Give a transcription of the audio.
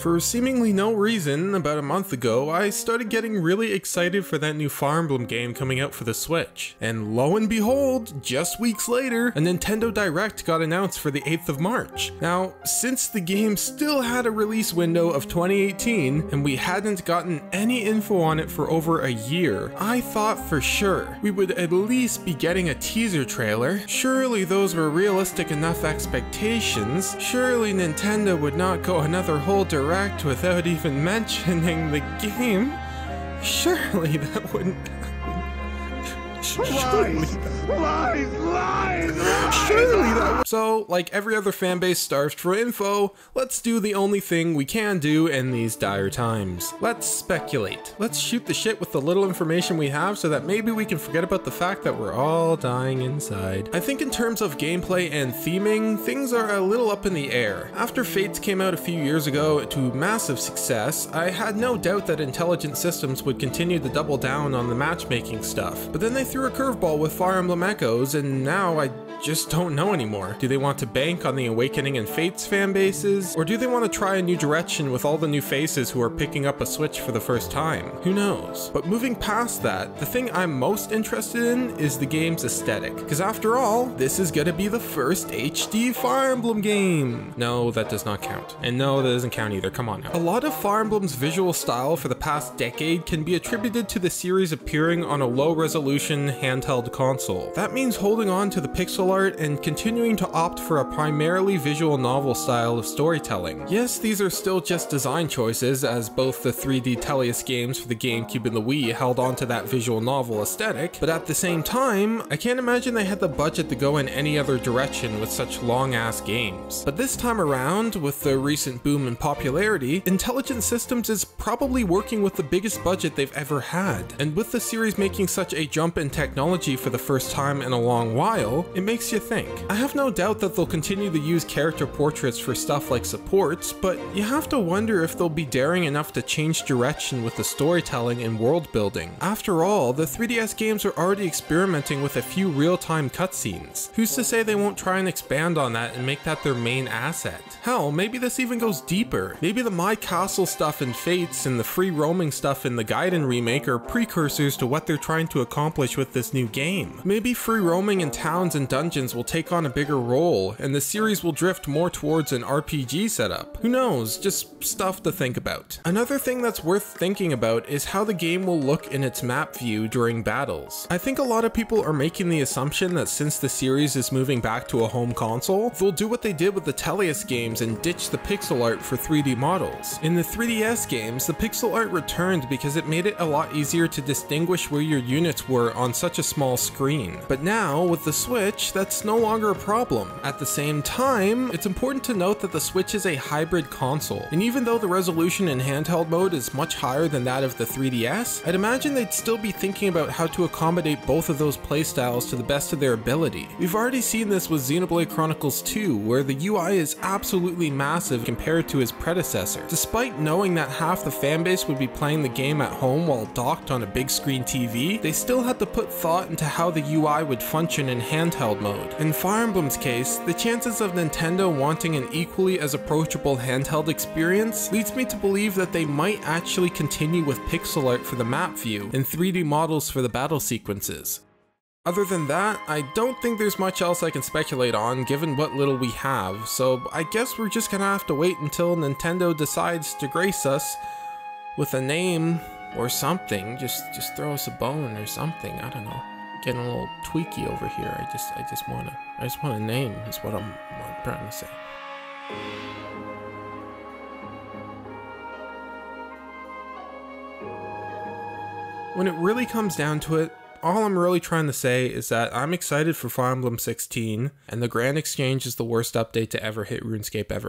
For seemingly no reason, about a month ago, I started getting really excited for that new Fire Emblem game coming out for the Switch. And lo and behold, just weeks later, a Nintendo Direct got announced for the 8th of March. Now, since the game still had a release window of 2018, and we hadn't gotten any info on it for over a year, I thought for sure we would at least be getting a teaser trailer. Surely those were realistic enough expectations. Surely Nintendo would not go another whole direct without even mentioning the game. Surely that wouldn't Lies! Surely that would. So, like every other fanbase starved for info, let's do the only thing we can do in these dire times. Let's speculate. Let's shoot the shit with the little information we have so that maybe we can forget about the fact that we're all dying inside. I think in terms of gameplay and theming, things are a little up in the air. After Fates came out a few years ago to massive success, I had no doubt that Intelligent Systems would continue to double down on the matchmaking stuff. But then they threw a curveball with Fire Emblem Echoes, and now I just don't know anymore. Do they want to bank on the Awakening and Fates fan bases? Or do they want to try a new direction with all the new faces who are picking up a Switch for the first time? Who knows? But moving past that, the thing I'm most interested in is the game's aesthetic. Because after all, this is gonna be the first HD Fire Emblem game. No, that does not count. And no, that doesn't count either, come on now. A lot of Fire Emblem's visual style for the past decade can be attributed to the series appearing on a low-resolution handheld console. That means holding on to the pixel art and continuing to opt for a primarily visual novel style of storytelling. Yes, these are still just design choices, as both the 3D Teleus games for the GameCube and the Wii held on to that visual novel aesthetic, but at the same time, I can't imagine they had the budget to go in any other direction with such long-ass games. But this time around, with the recent boom in popularity, Intelligent Systems is probably working with the biggest budget they've ever had, and with the series making such a jump in technology for the first time in a long while, it makes you think. I have no doubt that they'll continue to use character portraits for stuff like supports, but you have to wonder if they'll be daring enough to change direction with the storytelling and world building. After all, the 3DS games are already experimenting with a few real-time cutscenes. Who's to say they won't try and expand on that and make that their main asset? Hell, maybe this even goes deeper. Maybe the My Castle stuff in Fates and the free roaming stuff in the Gaiden remake are precursors to what they're trying to accomplish with this new game. Maybe free roaming in towns and dungeons will take on a bigger role, and the series will drift more towards an RPG setup. Who knows, just stuff to think about. Another thing that's worth thinking about is how the game will look in its map view during battles. I think a lot of people are making the assumption that since the series is moving back to a home console, they'll do what they did with the Teleus games and ditch the pixel art for 3D models. In the 3DS games, the pixel art returned because it made it a lot easier to distinguish where your units were on such a small screen. But now, with the Switch, that's no longer a problem. At the same time, it's important to note that the Switch is a hybrid console, and even though the resolution in handheld mode is much higher than that of the 3DS, I'd imagine they'd still be thinking about how to accommodate both of those playstyles to the best of their ability. We've already seen this with Xenoblade Chronicles 2, where the UI is absolutely massive compared to his predecessor. Despite knowing that half the fanbase would be playing the game at home while docked on a big screen TV, they still had to put thought into how the UI would function in handheld mode. In Fire Emblem's case, the chances of Nintendo wanting an equally as approachable handheld experience leads me to believe that they might actually continue with pixel art for the map view and 3D models for the battle sequences. Other than that, I don't think there's much else I can speculate on given what little we have, so I guess we're just gonna have to wait until Nintendo decides to grace us with a name or something. Just throw us a bone or something, I don't know. Getting a little tweaky over here. I just want a name is what I'm trying to say. When it really comes down to it, all I'm really trying to say is that I'm excited for Fire Emblem 16, and the Grand Exchange is the worst update to ever hit RuneScape ever.